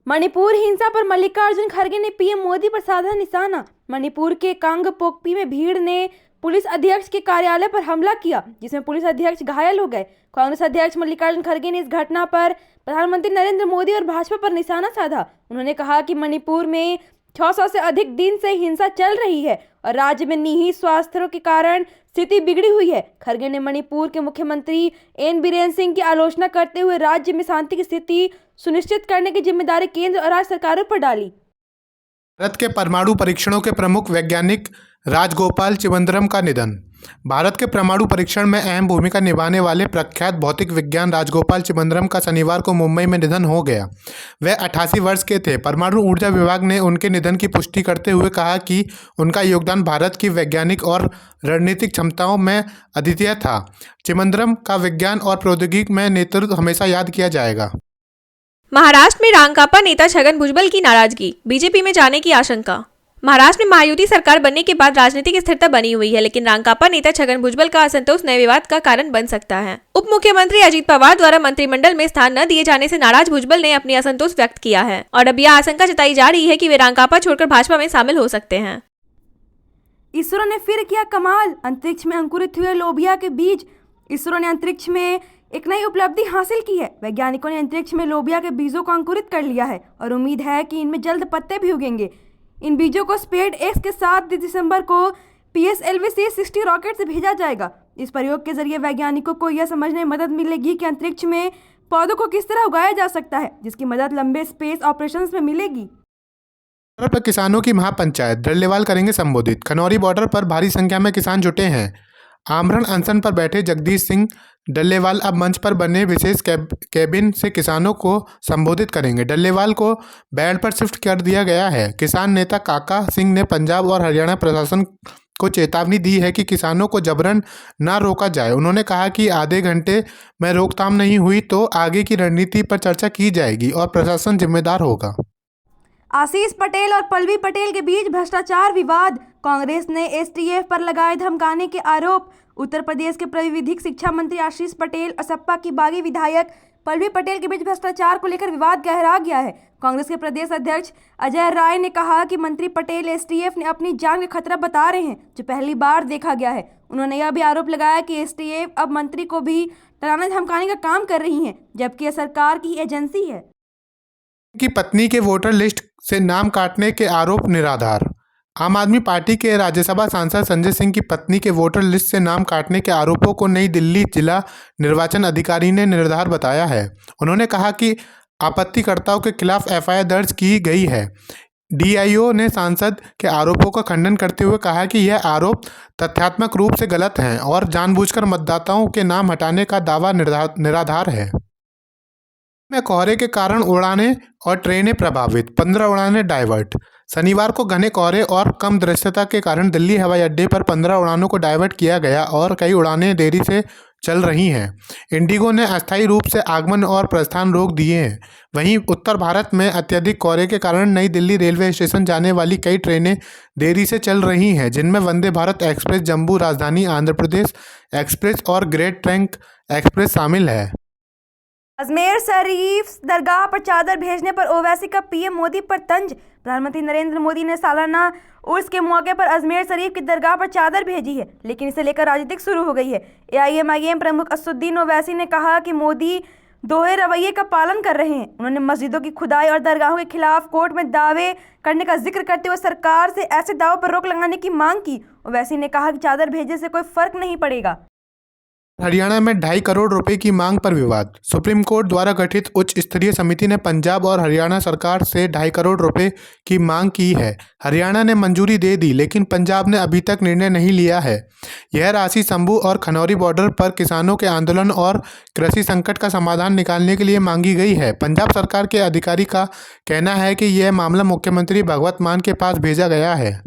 मणिपुर हिंसा पर मल्लिकार्जुन खड़गे ने पीएम मोदी पर साधा निशाना। मणिपुर के कांगपोकपी में भीड़ ने पुलिस अध्यक्ष के कार्यालय पर हमला किया, जिसमें पुलिस अध्यक्ष घायल हो गए। कांग्रेस अध्यक्ष मल्लिकार्जुन खड़गे ने इस घटना पर प्रधानमंत्री नरेंद्र मोदी और भाजपा पर निशाना साधा। उन्होंने कहा कि मणिपुर में 600 से अधिक दिन से हिंसा चल रही है और राज्य में निहित स्वास्थ्य के कारण स्थिति बिगड़ी हुई है। खड़गे ने मणिपुर के मुख्यमंत्री एन बीरेन सिंह की आलोचना करते हुए राज्य में शांति की स्थिति सुनिश्चित करने की जिम्मेदारी केंद्र और राज्य सरकारों पर डाली। भारत के परमाणु परीक्षणों के प्रमुख वैज्ञानिक राजगोपाल चिदंबरम का निधन। भारत के परमाणु परीक्षण में अहम भूमिका निभाने वाले प्रख्यात भौतिक विज्ञान राजगोपाल चिदंबरम का शनिवार को मुंबई में निधन हो गया। वे 88 वर्ष के थे। परमाणु ऊर्जा विभाग ने उनके निधन की पुष्टि करते हुए कहा कि उनका योगदान भारत की वैज्ञानिक और रणनीतिक क्षमताओं में अद्वितीय था। चिदंबरम का विज्ञान और प्रौद्योगिकी में नेतृत्व हमेशा याद किया जाएगा। महाराष्ट्र में रांकापा नेता छगन भुजबल की नाराजगी, बीजेपी में जाने की आशंका। महाराष्ट्र में महायुति सरकार बनने के बाद राजनीतिक स्थिरता बनी हुई है, लेकिन रांकापा नेता छगन भुजबल का असंतोष नए विवाद का कारण बन सकता है। उप मुख्यमंत्री अजित पवार द्वारा मंत्रिमंडल में स्थान न दिए जाने से नाराज भुजबल ने अपनी असंतोष व्यक्त किया है और अब यह आशंका जताई जा रही है कि वे रांकापा छोड़कर भाजपा में शामिल हो सकते हैं। इसरो ने फिर किया कमाल, अंतरिक्ष में अंकुरित हुए लोबिया के बीज। इसरो ने अंतरिक्ष में एक नई उपलब्धि हासिल की है। वैज्ञानिकों ने अंतरिक्ष में लोबिया के बीजों को अंकुरित कर लिया है और उम्मीद है कि इनमें जल्द पत्ते भी उगेंगे। इन बीजों को स्पेस एक्स के 7 दिसंबर को PSLV-C60 रॉकेट से भेजा जाएगा। इस प्रयोग के जरिए वैज्ञानिकों को यह समझने में मदद मिलेगी कि अंतरिक्ष में पौधों को किस तरह उगाया जा सकता है, जिसकी मदद लंबे स्पेस ऑपरेशंस में मिलेगी। बॉर्डर पर किसानों की महापंचायत, डल्लेवाल करेंगे संबोधित। खनौरी बॉर्डर पर भारी संख्या में किसान जुटे हैं। आमरण अनशन पर बैठे जगदीश सिंह डल्लेवाल अब मंच पर बने विशेष कैबिन से किसानों को संबोधित करेंगे। डल्लेवाल को बेड पर शिफ्ट कर दिया गया है। किसान नेता काका सिंह ने पंजाब और हरियाणा प्रशासन को चेतावनी दी है कि किसानों को जबरन ना रोका जाए। उन्होंने कहा कि आधे घंटे में रोकथाम नहीं हुई तो आगे की रणनीति पर चर्चा की जाएगी और प्रशासन जिम्मेदार होगा। आशीष पटेल और पल्लवी पटेल के बीच भ्रष्टाचार विवाद। कांग्रेस ने STF पर लगाए धमकाने के आरोप। उत्तर प्रदेश के विधिक शिक्षा मंत्री आशीष पटेल और सपा की बागी विधायक पल्लवी पटेल के बीच भ्रष्टाचार को लेकर विवाद गहरा गया है। कांग्रेस के प्रदेश अध्यक्ष अजय राय ने कहा कि मंत्री पटेल STF ने अपनी जान का खतरा बता रहे हैं, जो पहली बार देखा गया है। उन्होंने यह भी आरोप लगाया कि STF अब मंत्री को भी डराने धमकाने का काम कर रही है, जबकि यह सरकार की एजेंसी है। की पत्नी के वोटर लिस्ट से नाम काटने के आरोप निराधार। आम आदमी पार्टी के राज्यसभा सांसद संजय सिंह की पत्नी के वोटर लिस्ट से नाम काटने के आरोपों को नई दिल्ली जिला निर्वाचन अधिकारी ने निराधार बताया है। उन्होंने कहा कि आपत्तिकर्ताओं के खिलाफ FIR दर्ज की गई है। DIO ने सांसद के आरोपों का खंडन करते हुए कहा कि यह आरोप तथ्यात्मक रूप से गलत हैं और जानबूझकर मतदाताओं के नाम हटाने का दावा निराधार है। में कोहरे के कारण उड़ानें और ट्रेनें प्रभावित, 15 उड़ानें डाइवर्ट। शनिवार को घने कोहरे और कम दृश्यता के कारण दिल्ली हवाई अड्डे पर 15 उड़ानों को डाइवर्ट किया गया और कई उड़ानें देरी से चल रही हैं। इंडिगो ने अस्थायी रूप से आगमन और प्रस्थान रोक दिए हैं। वहीं उत्तर भारत में अत्यधिक कोहरे के कारण नई दिल्ली रेलवे स्टेशन जाने वाली कई ट्रेनें देरी से चल रही हैं, जिनमें वंदे भारत एक्सप्रेस, जम्मू राजधानी आंध्र प्रदेश एक्सप्रेस और ग्रेट ट्रंक एक्सप्रेस शामिल है। अजमेर शरीफ दरगाह पर चादर भेजने पर ओवैसी का पीएम मोदी पर तंज। प्रधानमंत्री नरेंद्र मोदी ने सालाना उर्स के मौके पर अजमेर शरीफ की दरगाह पर चादर भेजी है, लेकिन इसे लेकर राजनीतिक शुरू हो गई है। AIMIM प्रमुख असदुद्दीन ओवैसी ने कहा कि मोदी दोहरे रवैये का पालन कर रहे हैं। उन्होंने मस्जिदों की खुदाई और दरगाहों के खिलाफ कोर्ट में दावे करने का जिक्र करते हुए सरकार से ऐसे दावों पर रोक लगाने की मांग की। ओवैसी ने कहा कि चादर भेजने से कोई फर्क नहीं पड़ेगा। हरियाणा में 2.5 करोड़ रुपए की मांग पर विवाद। सुप्रीम कोर्ट द्वारा गठित उच्च स्तरीय समिति ने पंजाब और हरियाणा सरकार से 2.5 करोड़ रुपए की मांग की है। हरियाणा ने मंजूरी दे दी, लेकिन पंजाब ने अभी तक निर्णय नहीं लिया है। यह राशि शंभू और खनौरी बॉर्डर पर किसानों के आंदोलन और कृषि संकट का समाधान निकालने के लिए मांगी गई है। पंजाब सरकार के अधिकारी का कहना है कि यह मामला मुख्यमंत्री भगवंत मान के पास भेजा गया है।